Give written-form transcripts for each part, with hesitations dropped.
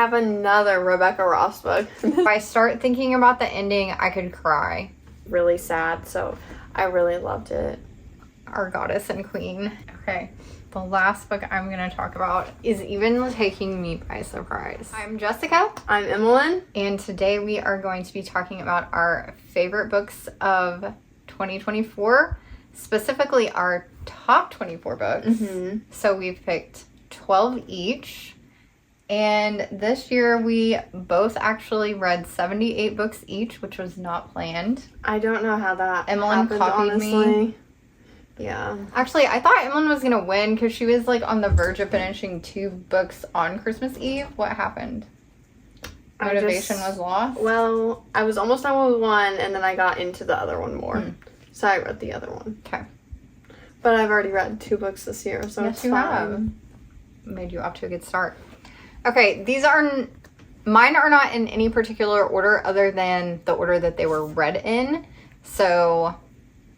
have another Rebecca Ross book. If I start thinking about the ending, I could cry. Really sad, so I really loved it. Our goddess and queen. Okay. The last book I'm going to talk about is even taking me by surprise. I'm Jessica. I'm Emmalynn. And today we are going to be talking about our favorite books of 2024, specifically our top 24 books. So we've picked 12 each. And this year we both actually read 78 books each, which was not planned. I don't know how that Emmalynn happened, copied honestly. me. Yeah. Actually, I thought Emmalynn was going to win because she was like on the verge of finishing 2 books on Christmas Eve. What happened? Motivation was lost? Well, I was almost done with one and then I got into the other one more. So I read the other one. Okay. But I've already read 2 books this year, so Yes, it's you fine. have. Made you off to a good start. Okay, mine are not in any particular order other than the order that they were read in. So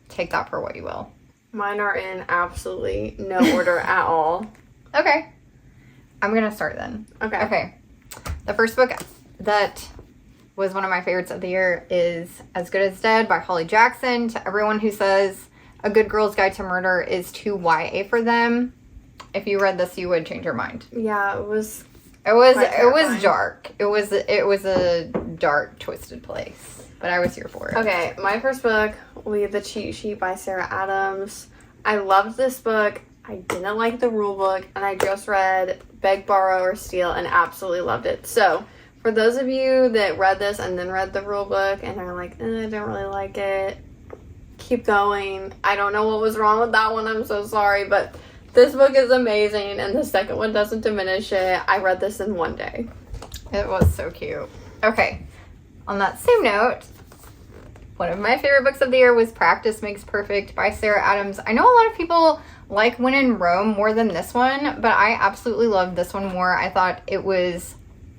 take that for what you will. Mine are in absolutely no order at all. Okay. I'm going to start then. Okay. The first book that was one of my favorites of the year is As Good as Dead by Holly Jackson. To everyone who says A Good Girl's Guide to Murder is too YA for them, if you read this, you would change your mind. Yeah, it was dark. It was a dark, twisted place. But I was here for it. Okay, my first book, Leave the Cheat Sheet by Sarah Adams. I loved this book. I didn't like the rule book, and I just read Beg, Borrow, or Steal and absolutely loved it. So, for those of you that read this and then read the rule book and are like, I don't really like it, keep going. I don't know what was wrong with that one. I'm so sorry, but this book is amazing, and the second one doesn't diminish it. I read this in one day. It was so cute. Okay. On that same note, one of my favorite books of the year was Practice Makes Perfect by Sarah Adams. I know a lot of people like When in Rome more than this one, but I absolutely loved this one more. I thought it was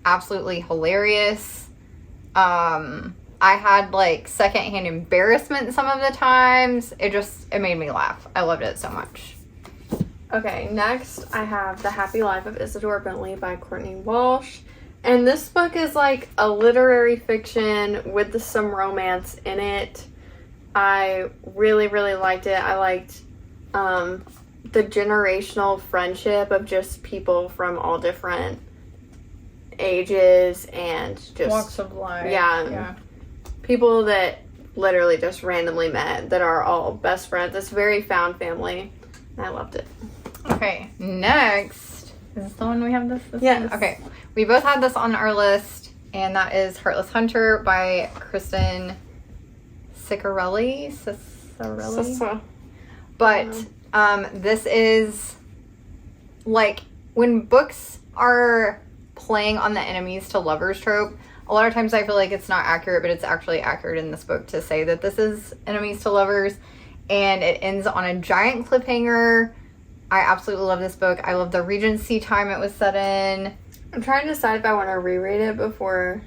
absolutely hilarious. I had like secondhand embarrassment some of the times. It made me laugh. I loved it so much. Okay, next I have The Happy Life of Isador Bentley by Courtney Walsh. And this book is like a literary fiction with some romance in it. I really, really liked it. I liked the generational friendship of just people from all different ages and just walks of life. Yeah. People that literally just randomly met that are all best friends. It's very found family. And I loved it. Okay, next. Is this the one we have this Yes. one? Okay. We both had this on our list, and that is Heartless Hunter by Kristen Ciccarelli. But this is like when books are playing on the enemies to lovers trope, a lot of times I feel like it's not accurate, but it's actually accurate in this book to say that this is enemies to lovers, and it ends on a giant cliffhanger. I absolutely love this book. I love the Regency time it was set in. I'm trying to decide if I want to reread it before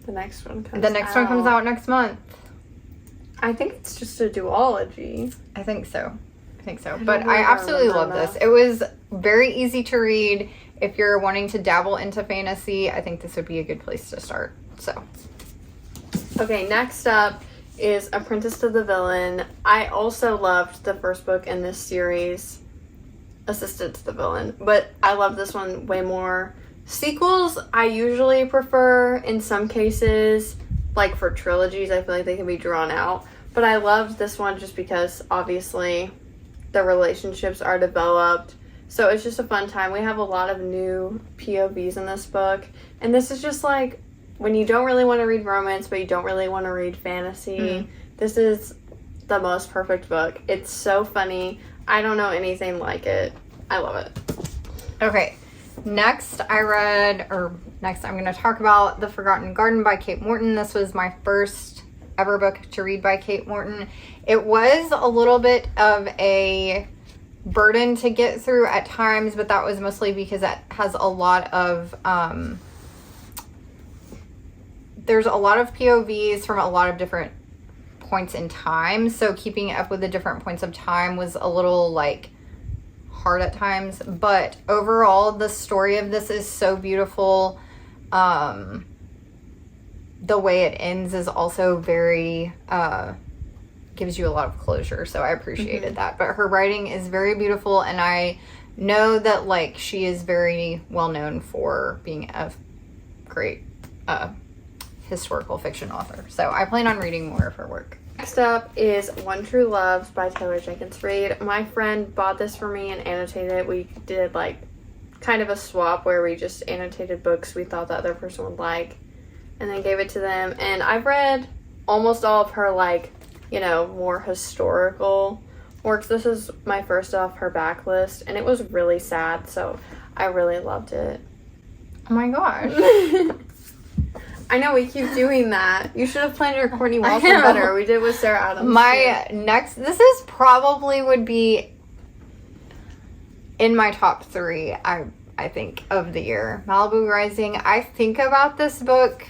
the next one comes out. The next one comes out next month. I think it's just a duology. I think so. But I absolutely love this. It was very easy to read. If you're wanting to dabble into fantasy, I think this would be a good place to start. So. Okay, next up is Apprentice to the Villain. I also loved the first book in this series, Assistant to the Villain, but I love this one way more. Sequels, I usually prefer in some cases, like for trilogies, I feel like they can be drawn out, but I loved this one just because obviously the relationships are developed, so it's just a fun time. We have a lot of new POVs in this book, and this is just like when you don't really want to read romance, but you don't really want to read fantasy, this is the most perfect book. It's so funny. I don't know anything like it. I love it. Okay. Next I'm going to talk about The Forgotten Garden by Kate Morton. This was my first ever book to read by Kate Morton. It was a little bit of a burden to get through at times, but that was mostly because it has a lot of, there's a lot of POVs from a lot of different points in time. So keeping up with the different points of time was a little like hard at times, but overall the story of this is so beautiful. the way it ends is also very, gives you a lot of closure. So I appreciated that. But her writing is very beautiful, and I know that, like, she is very well known for being a great historical fiction author. So I plan on reading more of her work. Next up is One True Love by Taylor Jenkins Reid. My friend bought this for me and annotated it. We did like kind of a swap where we just annotated books we thought the other person would like and then gave it to them. And I've read almost all of her, like, you know, more historical works. This is my first off her backlist, and it was really sad, so I really loved it. Oh my gosh. I know, we keep doing that. You should have planned your Courtney Walsh one better. We did with Sarah Adams. My next, this is probably would be in my top 3, I think, of the year. Malibu Rising. I think about this book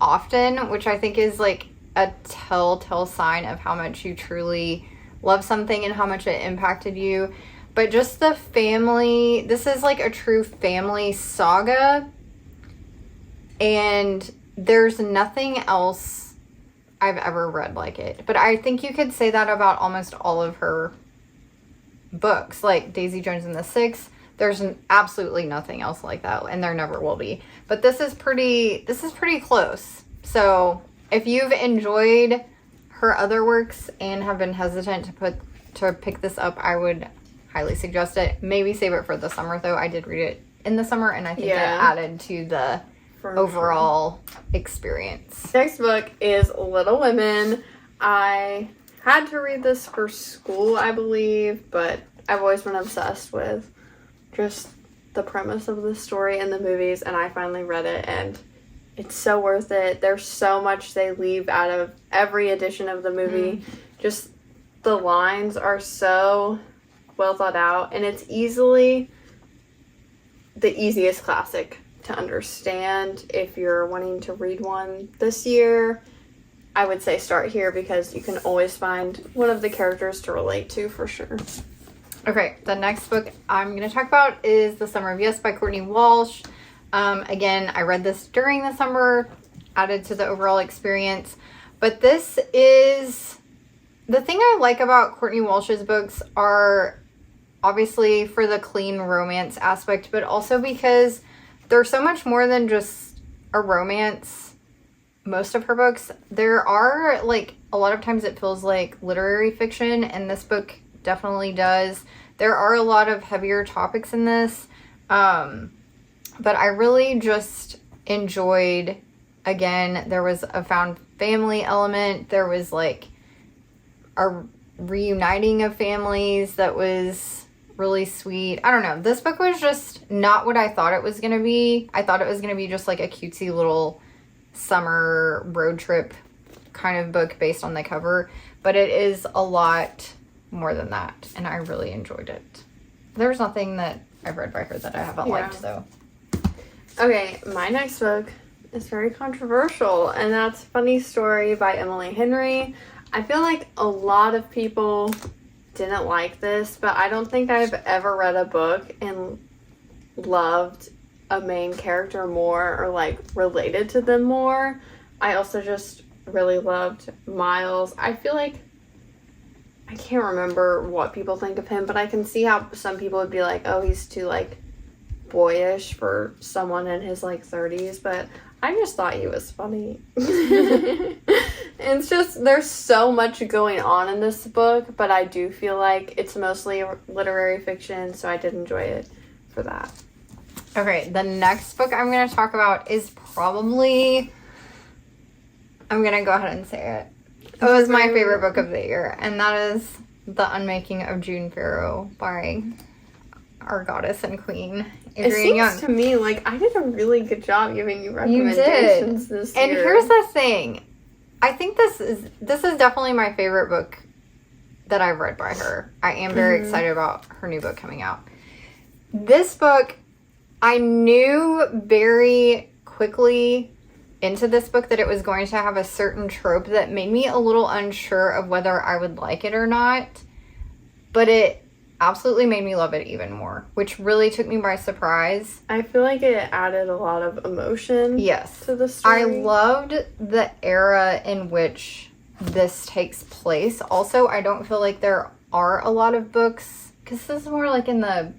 often, which I think is like a telltale sign of how much you truly love something and how much it impacted you. But just the family, this is like a true family saga. And there's nothing else I've ever read like it. But I think you could say that about almost all of her books. Like Daisy Jones and the Six, there's absolutely nothing else like that, and there never will be. But this is pretty close. So if you've enjoyed her other works and have been hesitant to pick this up, I would highly suggest it. Maybe save it for the summer, though. I did read it in the summer, and I think it added to the overall experience. Next book is Little Women. I had to read this for school, I believe, but I've always been obsessed with just the premise of the story and the movies, and I finally read it, and it's so worth it. There's so much they leave out of every edition of the movie. Just the lines are so well thought out, and it's easily the easiest classic to understand. If you're wanting to read one this year, I would say start here, because you can always find one of the characters to relate to for sure. Okay, the next book I'm going to talk about is The Summer of Yes by Courtney Walsh. Again, I read this during the summer, added to the overall experience. But this is... The thing I like about Courtney Walsh's books are obviously for the clean romance aspect, but also because they're so much more than just a romance. Most of her books, there are, like, a lot of times it feels like literary fiction, and this book definitely does. There are a lot of heavier topics in this, but I really just enjoyed, again, there was a found family element. There was, like, a reuniting of families that was really sweet. I don't know. This book was just not what I thought it was going to be. I thought it was going to be just like a cutesy little summer road trip kind of book based on the cover, but it is a lot more than that, and I really enjoyed it. There's nothing that I've read by her that I haven't liked, though. Okay, my next book is very controversial, and that's Funny Story by Emily Henry. I feel like a lot of people didn't like this, but I don't think I've ever read a book and loved a main character more, or like related to them more. I also just really loved Miles. I feel like, I can't remember what people think of him, but I can see how some people would be like, oh, he's too like boyish for someone in his like 30s, but I just thought he was funny. It's just, there's so much going on in this book, but I do feel like it's mostly literary fiction, so I did enjoy it for that. Okay, the next book I'm going to talk about is probably, I'm going to go ahead and say it. It was my favorite book of the year, and that is The Unmaking of June Farrow by our goddess and queen, Adrienne Young. It seems to me like I did a really good job giving you recommendations this year. And here's the thing. I think this is definitely my favorite book that I've read by her. I am very excited about her new book coming out. This book, I knew very quickly into this book that it was going to have a certain trope that made me a little unsure of whether I would like it or not. But absolutely made me love it even more, which really took me by surprise. I feel like it added a lot of emotion Yes. to the story. I loved the era in which this takes place. Also, I don't feel like there are a lot of books, because this is more like in the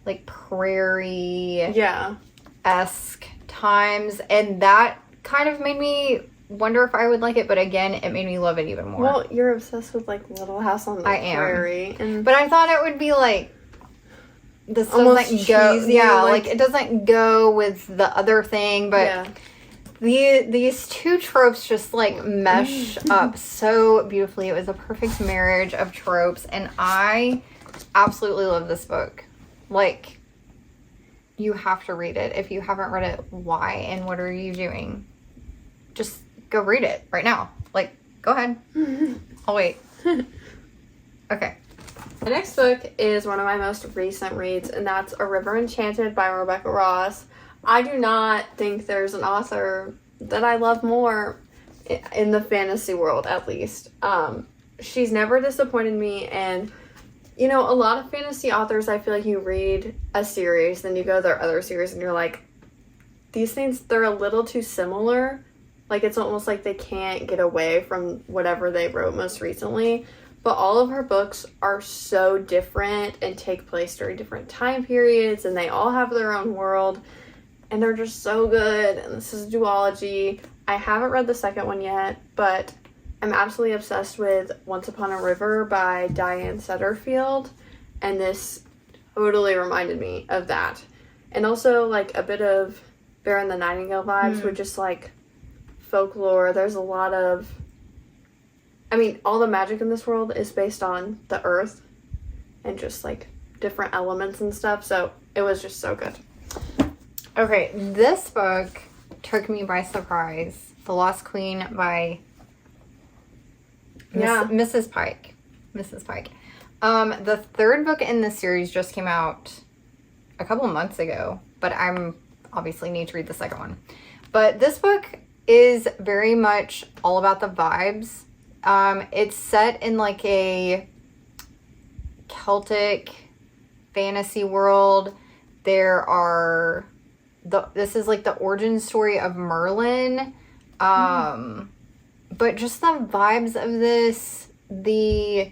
like prairie-esque times, and that kind of made me wonder if I would like it, but again, it made me love it even more. Well, you're obsessed with like Little House on the Prairie. But I thought it would be like, this almost doesn't go, cheesy, yeah, like it doesn't go with the other thing, but these two tropes just like mesh up so beautifully. It was a perfect marriage of tropes, and I absolutely love this book. Like, you have to read it. If you haven't read it, why and what are you doing? Just go read it right now. Like, go ahead. I'll wait. Okay. The next book is one of my most recent reads, and that's A River Enchanted by Rebecca Ross. I do not think there's an author that I love more in the fantasy world, at least. She's never disappointed me, and you know, a lot of fantasy authors, I feel like you read a series, then you go to their other series, and you're like, these things, they're a little too similar. Like, it's almost like they can't get away from whatever they wrote most recently. But all of her books are so different and take place during different time periods, and they all have their own world, and they're just so good. And this is a duology. I haven't read the second one yet, but I'm absolutely obsessed with Once Upon a River by Diane Setterfield, and this totally reminded me of that. And also, like, a bit of Bear and the Nightingale vibes with just, like, folklore. There's a lot of... I mean, all the magic in this world is based on the earth and just, like, different elements and stuff, so it was just so good. Okay, this book took me by surprise. The Lost Queen by Mrs. Pike. Mrs. Pike. The third book in the series just came out a couple months ago, but I'm obviously need to read the second one. But this book is very much all about the vibes. It's set in like a Celtic fantasy world. This is like the origin story of Merlin. But just the vibes of this, the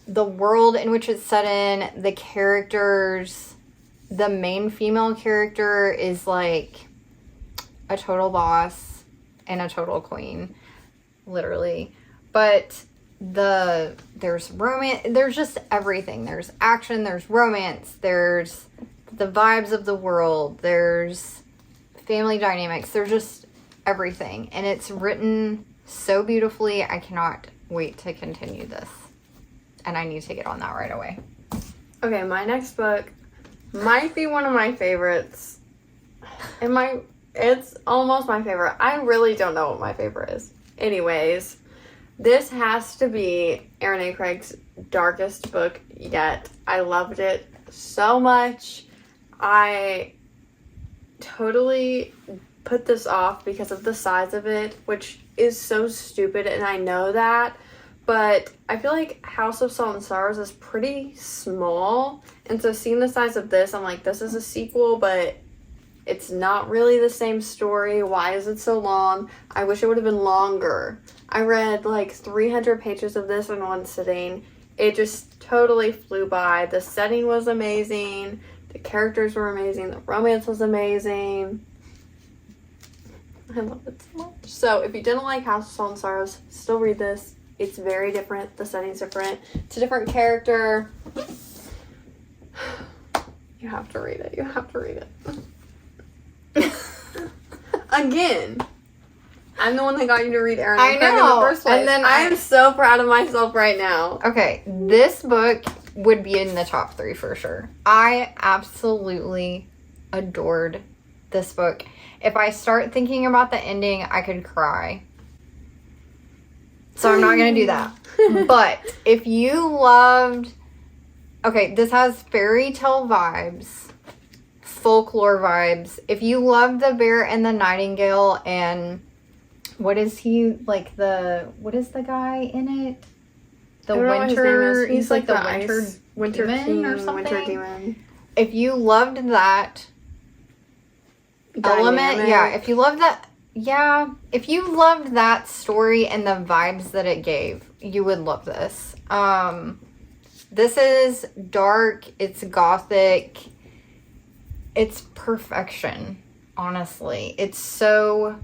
world in which it's set in, the characters, the main female character is like a total boss and a total queen, literally. But there's romance, there's just everything. There's action, there's romance, there's the vibes of the world, there's family dynamics, there's just everything, and it's written so beautifully. I cannot wait to continue this, and I need to get on that right away. Okay, my next book might be one of my favorites. It's almost my favorite. I really don't know what my favorite is. Anyways, this has to be Erin A. Craig's darkest book yet. I loved it so much. I totally put this off because of the size of it, which is so stupid, and I know that, but I feel like House of Salt and Sorrows is pretty small, and so seeing the size of this, I'm like, this is a sequel, but it's not really the same story. Why is it so long? I wish it would have been longer. I read like 300 pages of this in one sitting. It just totally flew by. The setting was amazing. The characters were amazing. The romance was amazing. I love it so much. So if you didn't like House of Salt and Sorrows, still read this. It's very different. The setting's different. It's a different character. You have to read it. You have to read it. Again, I'm the one that got you to read Erin A. Craig in the first place. And then I am so proud of myself right now. Okay, this book would be in the top 3 for sure. I absolutely adored this book. If I start thinking about the ending, I could cry. So I'm not going to do that. But if you loved... Okay, this has fairy tale vibes, folklore vibes. If you love the Bear and the Nightingale and... What is he, like what is the guy in it? The winter, He's like the winter ice Winter Demon King or something. Winter Demon. If you loved that element, if you loved that story and the vibes that it gave, you would love this. This is dark, it's gothic, it's perfection, honestly. It's so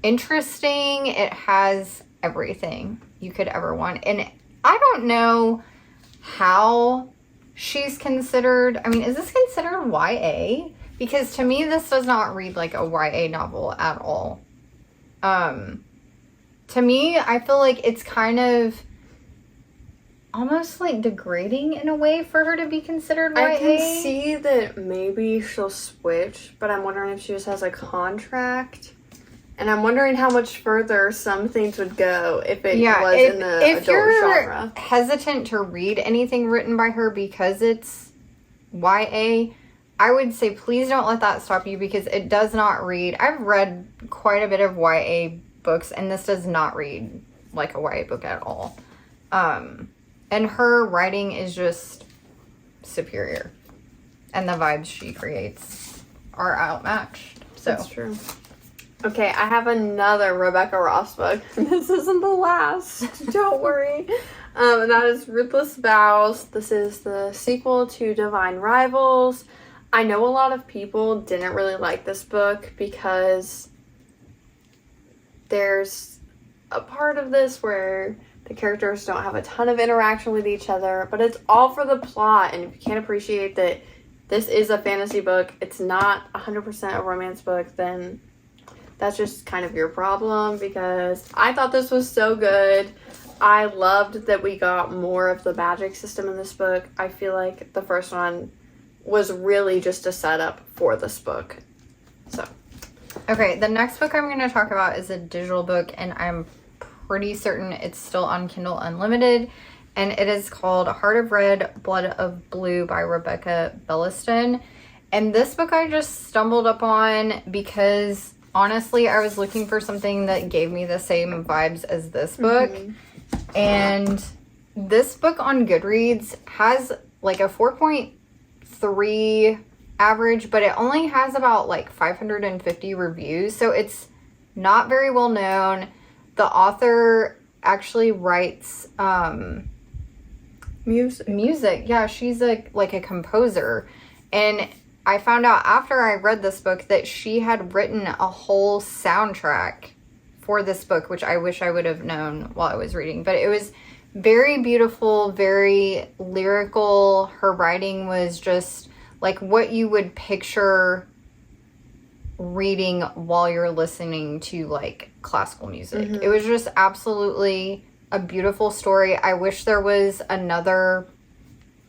interesting. It has everything you could ever want. And I don't know how she's considered. I mean, is this considered YA? Because to me, this does not read like a YA novel at all. To me, I feel like it's kind of almost like degrading in a way for her to be considered YA. I can see that maybe she'll switch, but I'm wondering if she just has a contract. And I'm wondering how much further some things would go if it was in the adult genre. If you're hesitant to read anything written by her because it's YA, I would say please don't let that stop you, because it does not read. I've read quite a bit of YA books, and this does not read like a YA book at all. And her writing is just superior. And the vibes she creates are outmatched. So. That's true. Okay, I have another Rebecca Ross book. This isn't the last. Don't worry. And that is Ruthless Vows. This is the sequel to Divine Rivals. I know a lot of people didn't really like this book because there's a part of this where the characters don't have a ton of interaction with each other, but it's all for the plot. And if you can't appreciate that this is a fantasy book, it's not 100% a romance book, then that's just kind of your problem, because I thought this was so good. I loved that we got more of the magic system in this book. I feel like the first one was really just a setup for this book. So. Okay, the next book I'm going to talk about is a digital book, and I'm pretty certain it's still on Kindle Unlimited, and it is called Heart of Red, Blood of Blue by Rebecca Belliston. And this book I just stumbled upon because honestly I was looking for something that gave me the same vibes as this book. And this book on Goodreads has like a 4.3 average, but it only has about like 550 reviews, so it's not very well known. The author actually writes music. Yeah, she's a composer. And I found out after I read this book that she had written a whole soundtrack for this book, which I wish I would have known while I was reading. But it was very beautiful, very lyrical. Her writing was just like what you would picture reading while you're listening to like classical music. It was just absolutely a beautiful story. I wish there was another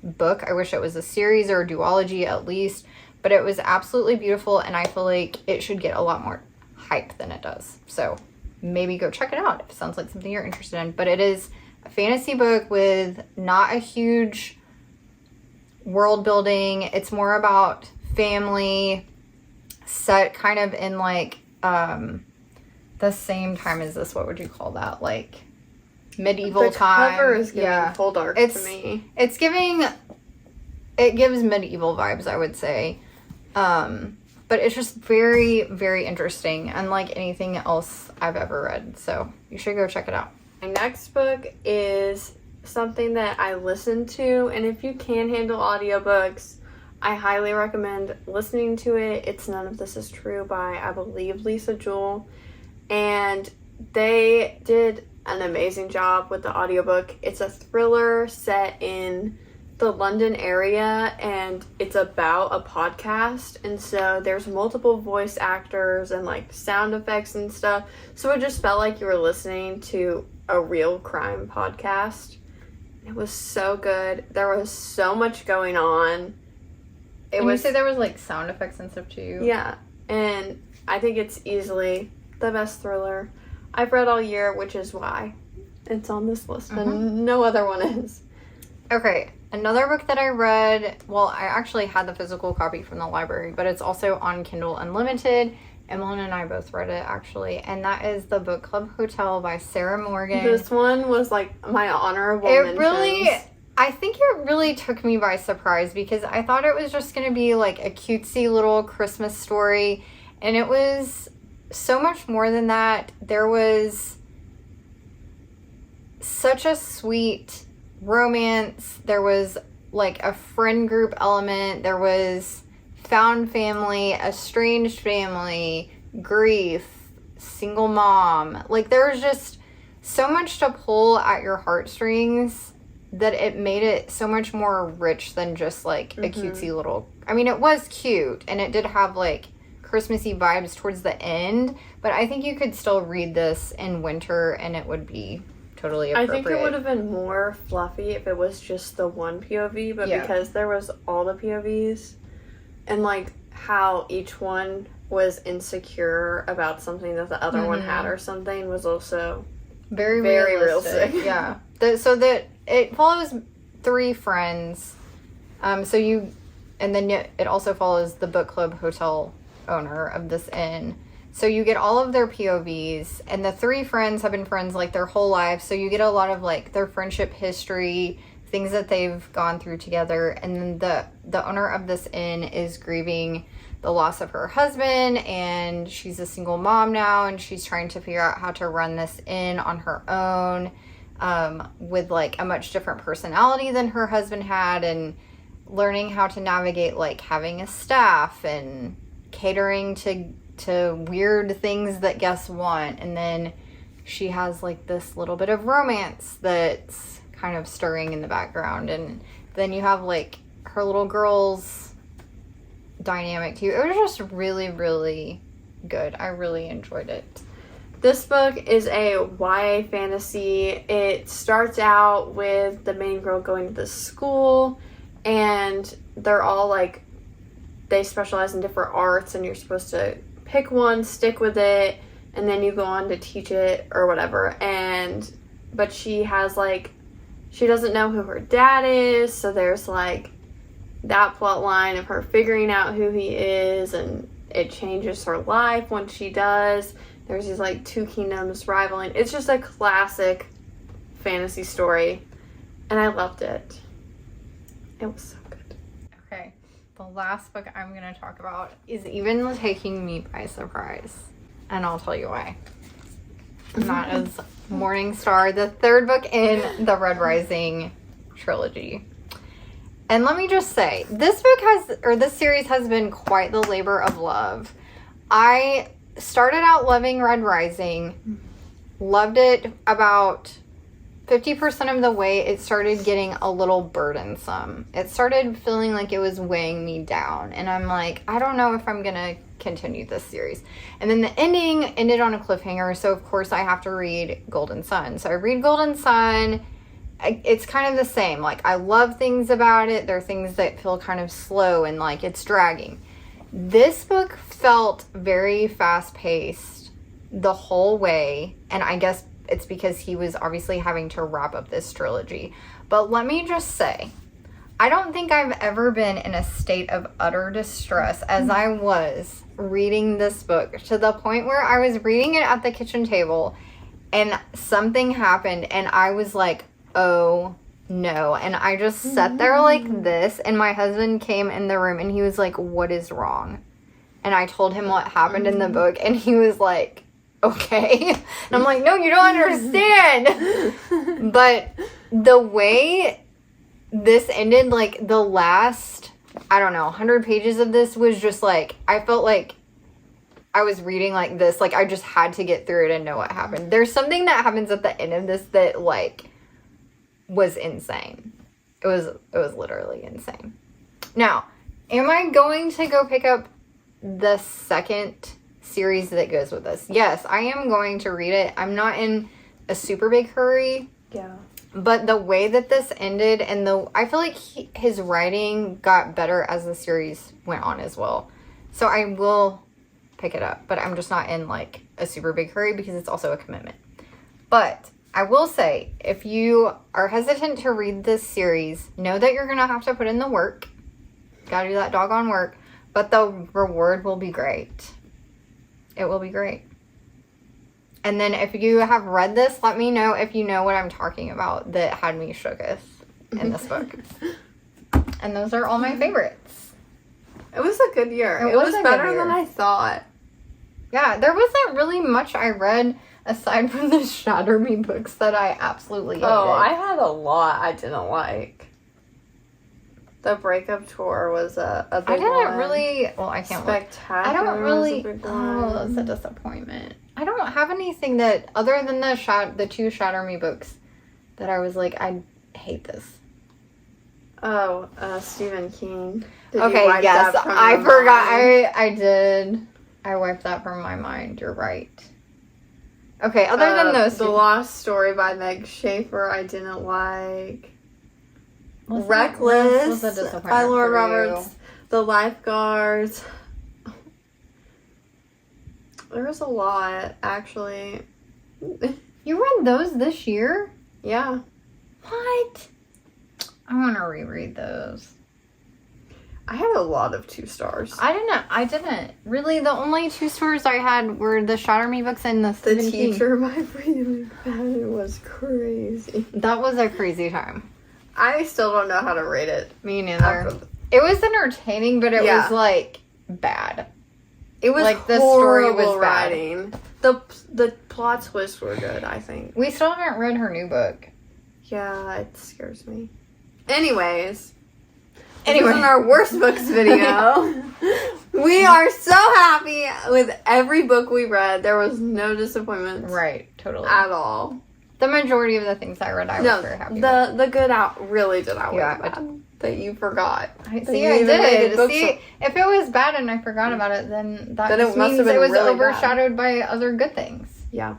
book. I wish it was a series or a duology at least, but it was absolutely beautiful, and I feel like it should get a lot more hype than it does. So maybe go check it out if it sounds like something you're interested in. But it is a fantasy book with not a huge world building. It's more about family, set kind of in like the same time as this. What would you call that? Like medieval time. The cover is giving full dark to me. It gives medieval vibes, I would say. But it's just very, very interesting, unlike anything else I've ever read. So you should go check it out. My next book is something that I listened to, and if you can handle audiobooks, I highly recommend listening to it. It's None of This Is True by, I believe, Lisa Jewell. And they did an amazing job with the audiobook. It's a thriller set in the London area, and it's about a podcast, and so there's multiple voice actors and like sound effects and stuff, so it just felt like you were listening to a real crime podcast. It was so good. There was so much going on. You say there was like sound effects and stuff too? Yeah, and I think it's easily the best thriller I've read all year, which is why it's on this list, and no other one is. Okay, another book that I read, well, I actually had the physical copy from the library, but it's also on Kindle Unlimited. Emmalynn and I both read it, actually, and that is The Book Club Hotel by Sarah Morgan. This one was like my honorable It mentions. really, I think it really took me by surprise because I thought it was just going to be like a cutesy little Christmas story. And it was so much more than that. There was such a sweet romance. There was like a friend group element. There was found family, estranged family, grief, single mom. Like there was just so much to pull at your heartstrings that it made it so much more rich than just like a cutesy little, I mean, it was cute and it did have like Christmassy vibes towards the end, but I think you could still read this in winter and it would be totally appropriate. I think it would have been more fluffy if it was just the one POV, but because there was all the POVs and like how each one was insecure about something that the other one had or something was also very realistic. Yeah. So that it follows 3 friends. And then it also follows the book club hotel owner of this inn. So you get all of their POVs, and the 3 friends have been friends like their whole life. So you get a lot of like their friendship history, things that they've gone through together. And then the owner of this inn is grieving the loss of her husband, and she's a single mom now, and she's trying to figure out how to run this inn on her own, with like a much different personality than her husband had, and learning how to navigate like having a staff and catering to weird things that guests want. And then she has like this little bit of romance that's kind of stirring in the background, and then you have like her little girls dynamic too. It was just really, really good. I really enjoyed it. This book is a YA fantasy. It starts out with the main girl going to this school, and they're all like, they specialize in different arts, and you're supposed to pick one, stick with it, and then you go on to teach it or whatever. But she has like, she doesn't know who her dad is, so there's like that plot line of her figuring out who he is, and it changes her life when she does. There's these like 2 kingdoms rivaling. It's just a classic fantasy story, and I loved it. It was so good. Okay, the last book I'm going to talk about is even taking me by surprise, and I'll tell you why. And that is Morningstar, the 3rd book in the Red Rising trilogy. And let me just say, this series has been quite the labor of love. I started out loving Red Rising, loved it about 50% of the way. It started getting a little burdensome. It started feeling like it was weighing me down. And I'm like, I don't know if I'm going to continue this series. And then the ending ended on a cliffhanger. So, of course, I have to read Golden Sun. So I read Golden Sun. It's kind of the same. Like, I love things about it. There are things that feel kind of slow and like it's dragging. This book felt very fast-paced the whole way. And I guess it's because he was obviously having to wrap up this trilogy. But let me just say, I don't think I've ever been in a state of utter distress as I was reading this book, to the point where I was reading it at the kitchen table and something happened and I was like, oh no. And I just sat there like this, and my husband came in the room and he was like, what is wrong? And I told him what happened in the book, and he was like, okay. And I'm like, no, you don't understand. But the way this ended, like the last, I don't know, 100 pages of this was just like, I felt like I was reading like this, like I just had to get through it and know what happened. There's something that happens at the end of this that like was insane. It was literally insane. Now, am I going to go pick up the second series that goes with this? Yes, I am going to read it. I'm not in a super big hurry. Yeah. But the way that this ended, and I feel like his writing got better as the series went on as well. So I will pick it up, but I'm just not in like a super big hurry because it's also a commitment. But I will say, if you are hesitant to read this series, know that you're going to have to put in the work. Got to do that doggone work. But the reward will be great. It will be great. And then if you have read this, let me know if you know what I'm talking about that had me shooketh. in this book. And those are all my favorites. It was a good year. It was a good better year. than I thought. Yeah, there wasn't really much I read aside from the Shatter Me books that I absolutely hated. Oh, I had a lot I didn't like. The breakup tour was a big one. I didn't really... Well, I can't look. Spectacular. I don't really... Was a big Oh, one. that's a disappointment. I don't have anything that, other than the two Shatter Me books, that I was like, I hate this. Oh, Stephen King. Did you Okay, wipe yes, that from I your forgot. mind? I did. I wiped that from my mind. You're right. Okay, other than those The two. Lost Story by Meg Schaefer, I didn't like. Was Reckless a disappointment by Laura for Roberts. you. The Lifeguards. There was a lot, actually. You read those this year? Yeah. What? I want to reread those. I had a lot of 2 stars. I didn't. Really, the only 2 stores I had were the Shatter Me books and the The Stephen King. Teacher by Bree McFadden was crazy. That was a crazy time. I still don't know how to rate it. Me neither. It was entertaining, but it was, like, bad. It was like, the story was horrible bad. writing. The plot twists were good, I think. We still haven't read her new book. Yeah, it scares me. Anyways. Anyway. This is our worst books video. We are so happy with every book we read. There was no disappointments. Right, totally. At all. The majority of the things I read, I was very happy with. The good really did outweigh Yeah, the bad. That you forgot. I That see, you I even rated did. books See, if it was bad and I forgot about it, then that Then it just must means have been it was really overshadowed by other good things. Yeah.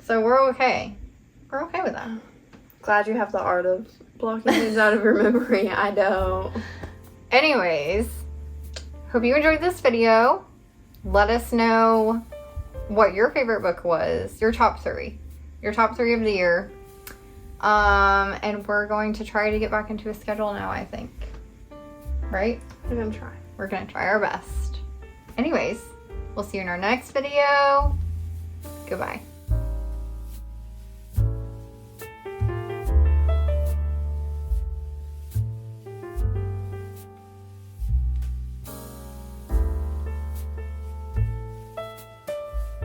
So we're okay. We're okay with that. Glad you have the art of blocking things out of your memory. I don't. Anyways, hope you enjoyed this video. Let us know what your favorite book was. Your top 3. Your top 3 of the year. And we're going to try to get back into a schedule now, I think. Right? I'm gonna try. We're going to try our best. Anyways, we'll see you in our next video. Goodbye.